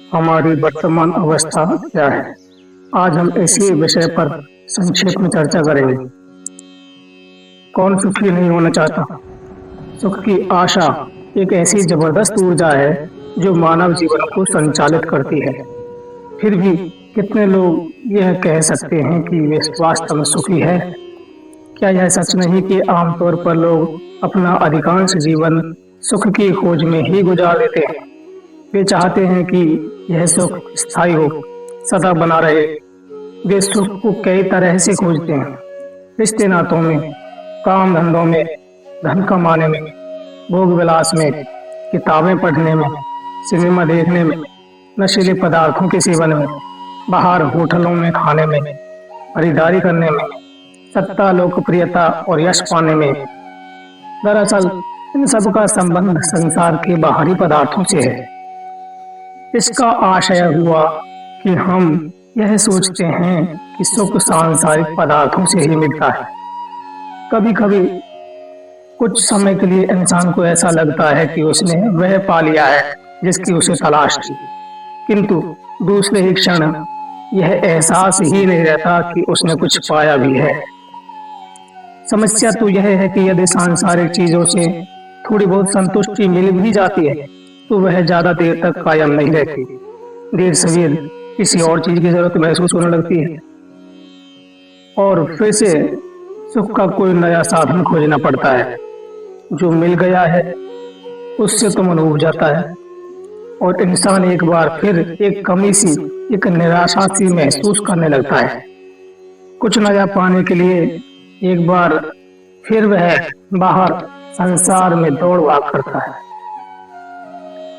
हमारी वर्तमान अवस्था क्या है। आज हम इसी विषय पर संक्षेप में चर्चा करेंगे। कौन सुखी नहीं होना चाहता। सुख की आशा एक ऐसी जबरदस्त ऊर्जा है जो मानव जीवन को संचालित करती है। फिर भी कितने लोग यह कह सकते हैं कि वे वास्तव में सुखी है। क्या यह सच नहीं कि आमतौर पर लोग अपना अधिकांश जीवन सुख की खोज में ही गुजार देते हैं। वे चाहते हैं कि यह सुख स्थायी हो, सदा बना रहे। वे सुख को कई तरह से खोजते हैं, रिश्ते नातों में, काम धंधों में, धन कमाने में, भोग विलास में, किताबें पढ़ने में, सिनेमा देखने में, नशीले पदार्थों के सेवन में, बाहर होटलों में खाने में, खरीदारी करने में, सत्ता, लोकप्रियता और यश पाने में। दरअसल इन सब का संबंध संसार के बाहरी पदार्थों से है। इसका आशय हुआ कि हम यह सोचते हैं कि सुख सांसारिक पदार्थों से ही मिलता है। कभी कभी कुछ समय के लिए इंसान को ऐसा लगता है कि उसने वह पा लिया है जिसकी उसे तलाश थी, किंतु दूसरे ही क्षण यह एहसास ही नहीं रहता कि उसने कुछ पाया भी है। समस्या तो यह है कि यदि सांसारिक चीजों से थोड़ी बहुत संतुष्टि मिल भी जाती है तो वह ज्यादा देर तक कायम नहीं रहती। देर सवेर किसी और चीज की जरूरत महसूस होने लगती है और फिर से सुख का कोई नया साधन खोजना पड़ता है। जो मिल गया है उससे तो मन उब जाता है और इंसान एक बार फिर एक कमी सी, एक निराशा सी महसूस करने लगता है। कुछ नया पाने के लिए एक बार फिर वह बाहर संसार में दौड़ भाग करता है।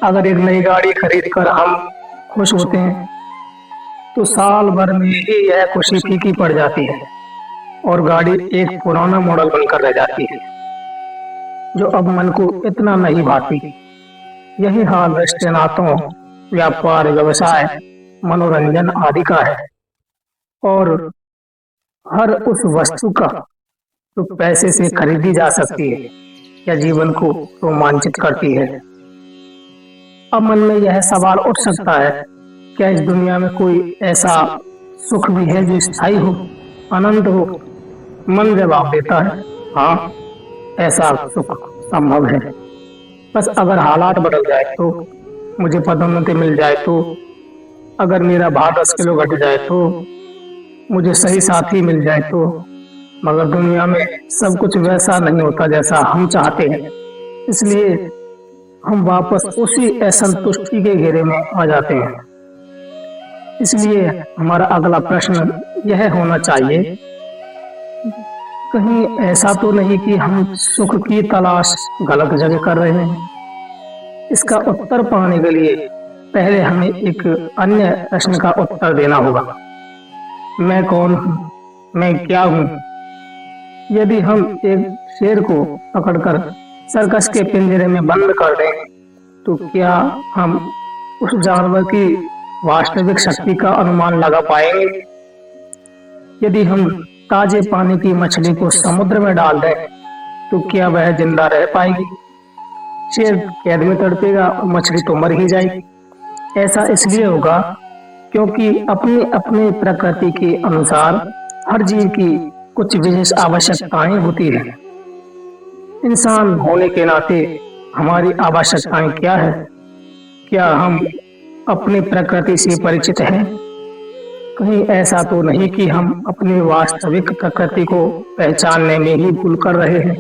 अगर एक नई गाड़ी खरीद कर हम खुश होते हैं तो साल भर में ही यह खुशी फीकी पड़ जाती है और गाड़ी एक पुराना मॉडल बनकर रह जाती है जो अब मन को इतना नहीं भाती। यही हाल रिश्ते नातों, व्यापार, व्यवसाय, मनोरंजन आदि का है और हर उस वस्तु का जो पैसे से खरीदी जा सकती है या जीवन को रोमांचित करती है। अब मन में यह सवाल उठ सकता है, क्या इस दुनिया में कोई ऐसा सुख भी है जो स्थायी हो, अनंत हो? मन जवाब देता है, हाँ, ऐसा सुख संभव है। बस अगर हालात बदल जाए तो, मुझे पदोन्नति मिल जाए तो, अगर मेरा भार 10 किलो घट जाए तो, मुझे सही साथी मिल जाए तो। मगर दुनिया में सब कुछ वैसा नहीं होता जैसा हम चाहते हैं, इसलिए हम वापस उसी असंतुष्टि के घेरे में आ जाते हैं। इसलिए हमारा अगला प्रश्न यह होना चाहिए, कहीं ऐसा तो नहीं कि हम सुख की तलाश गलत जगह कर रहे हैं? इसका उत्तर पाने के लिए पहले हमें एक अन्य प्रश्न का उत्तर देना होगा। मैं कौन हूँ? मैं क्या हूँ? यदि हम एक शेर को पकड़कर सर्कस के पिंजरे में बंद कर दें तो क्या हम उस जानवर की वास्तविक शक्ति का अनुमान लगा पाएंगे? यदि हम ताजे पानी की मछली को समुद्र में डाल दें तो क्या वह जिंदा रह पाएगी? शेर कैद में तड़पेगा और मछली तो मर ही जाएगी। ऐसा इसलिए होगा क्योंकि अपनी अपनी प्रकृति के अनुसार हर जीव की कुछ विशेष आवश्यकताएं होती हैं। इंसान होने के नाते हमारी आवश्यकताएं क्या है? क्या हम अपनी प्रकृति से परिचित हैं? कहीं ऐसा तो नहीं कि हम अपनी वास्तविक प्रकृति को पहचानने में ही भूल कर रहे हैं?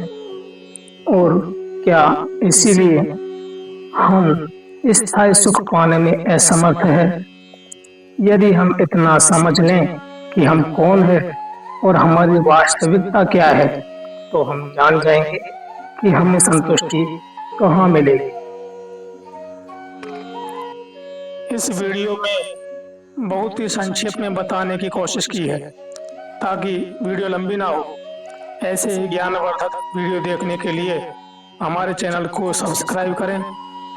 और क्या इसीलिए हम स्थायी सुख पाने में असमर्थ हैं? यदि हम इतना समझ लें कि हम कौन हैं और हमारी वास्तविकता क्या है तो हम जान जाएंगे कि हमें संतुष्टि कहाँ मिलेगी। इस वीडियो में बहुत ही संक्षेप में बताने की कोशिश की है ताकि वीडियो लंबी ना हो। ऐसे ही ज्ञानवर्धक वीडियो देखने के लिए हमारे चैनल को सब्सक्राइब करें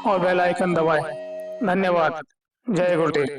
और बेल आइकन दबाएं। धन्यवाद। जय गुरुदेव।